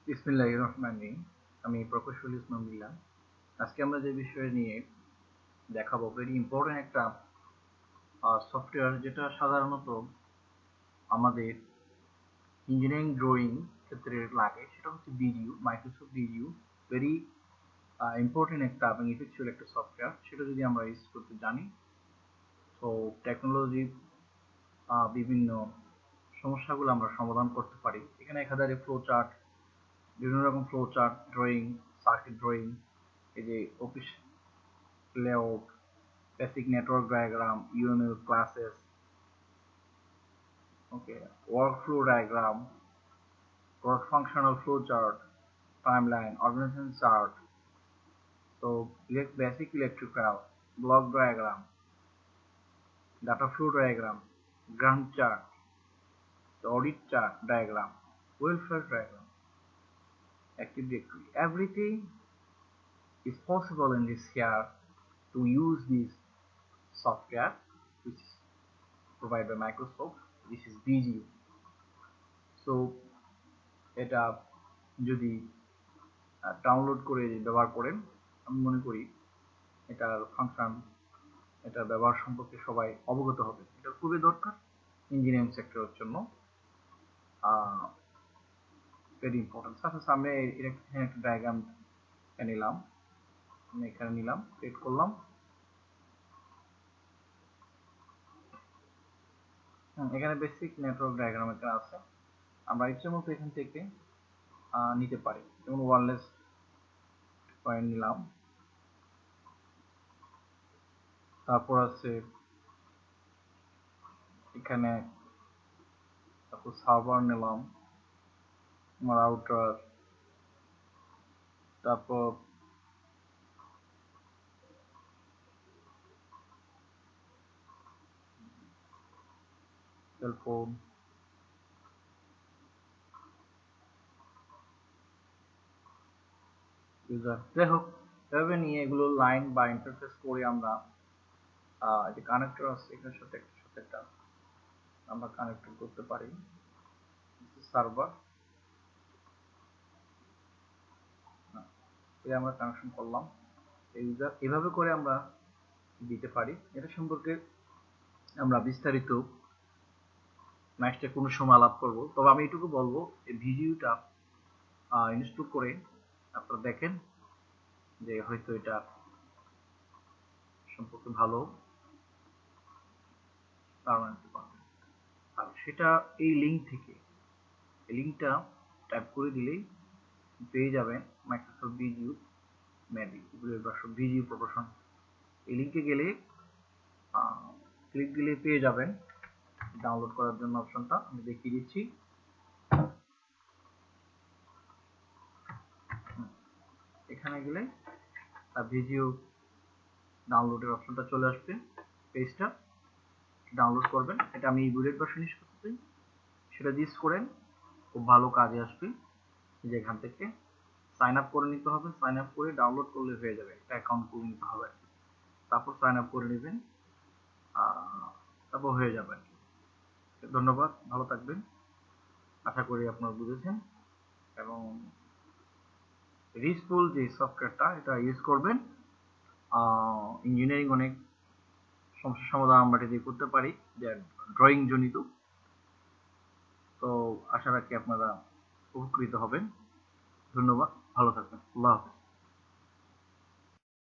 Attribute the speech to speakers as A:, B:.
A: বিসমিল্লাহির রহমানির রহিম। আমি প্রকৌশলী ইসলাম মিল্লান। আজকে আমরা যে বিষয় নিয়ে দেখাবো ভেরি ইম্পর্টেন্ট একটা সফটওয়্যার, যেটা সাধারণত আমাদের ইঞ্জিনিয়ারিং ড্রয়িং ক্ষেত্রে লাগে। সেটা হচ্ছে video, Microsoft video. Very important একটা এবং ইফেক্টুয়াল একটা সফটওয়্যার। সেটা যদি আমরা ইউজ করতে জানি, তো টেকনোলজির বিভিন্ন সমস্যাগুলো আমরা সমাধান করতে পারি। এখানে একাধারে ফ্লো চার্ট, বিভিন্ন রকম flow chart, drawing, circuit drawing, এই যে office layout, basic network diagram, UML classes, okay, workflow diagram, cross functional flow chart, timeline, organisation chart, তো basic electrical, block diagram, data flow diagram, Gantt chart, audit chart diagram, welfare diagram, Active Directory. Everything is possible in this here to use this software which is provided by Microsoft. This is VGU. So এটা যদি download করে ব্যবহার করেন, আমি মনে করি এটার function, এটার ব্যবহার সম্পর্কে সবাই অবগত হবে। এটা খুবই দরকার ইঞ্জিনিয়ারিং সেক্টরের জন্য, ভেরি ইম্পর্টেন্ট। সামনে এখানে একটা ডায়াগ্রাম নিলাম, আমি এখানে নিলাম, ক্রিয়েট করলাম। এখানে বেসিক নেটওয়ার্ক ডায়াগ্রাম এখানে আছে। আমরা ইচ্ছে মতো এখান থেকে নিতে পারি। যেমন ওয়্যারলেস পয়েন্ট নিলাম, তারপর আছে এখানে, তারপর সার্ভার নিলাম, রাউটার, তারপর সেলফোন, ইউজার, যাই হোক এভাবে নিয়ে এগুলো লাইন বা ইন্টারফেস করে আমরা যে কানেক্টর আছে এখানের সাথে একটা আমরা কানেক্ট করতে পারি। সার্ভার এটা আমরা কানেকশন করলাম, ইউজার, এভাবে করে আমরা দিতে পারি। এটা সম্পর্কে আমরা বিস্তারিত নেক্সটে কোনো সময় আলাপ করব। তবে আমি এটুকু বলবো, এই ভিডিওটা ইনস্টল করে আপনারা দেখেন যে হয়তো এটা সম্পর্কে ভালো ধারণা নিতে পারবেন। আর সেটা এই লিঙ্কটা টাইপ করে দিলেই পেয়ে যাবেন Microsoft video magic version video প্রদর্শন। এই লিঙ্কে গেলে ক্লিক দিলে পেয়ে যাবেন ডাউনলোড করার জন্য অপশনটা আমি দেখিয়ে দিচ্ছি। এখানে গেলে ভিডিও ডাউনলোডের অপশনটা চলে আসবে, পেজটা ডাউনলোড করবেন। এটা আমি বুলেট ভার্সন ইউজ করতেছি, সেটা ইউজ করেন, খুব ভালো কাজে আসবে। যেখান থেকে সাইন আপ করে নিতে হবে, সাইন আপ করে ডাউনলোড করলে হয়ে যাবে, একটা অ্যাকাউন্ট করে নিতে হবে, তারপর সাইন আপ করে নেবেন, তারপর হয়ে যাবে। ধন্যবাদ, ভালো থাকবেন। আশা করি আপনারা বুঝেছেন এবং রিচফুল যে সফটওয়্যারটা এটা ইউজ করবেন। ইঞ্জিনিয়ারিং অনেক সমস্যার সমাধান আমরা এটা দিয়ে করতে পারি, যে ড্রয়িং জনিত। তো আশা রাখি আপনারা উপকৃত হবেন। ধন্যবাদ, ভালো থাকবেন, আল্লাহ হাফেজ।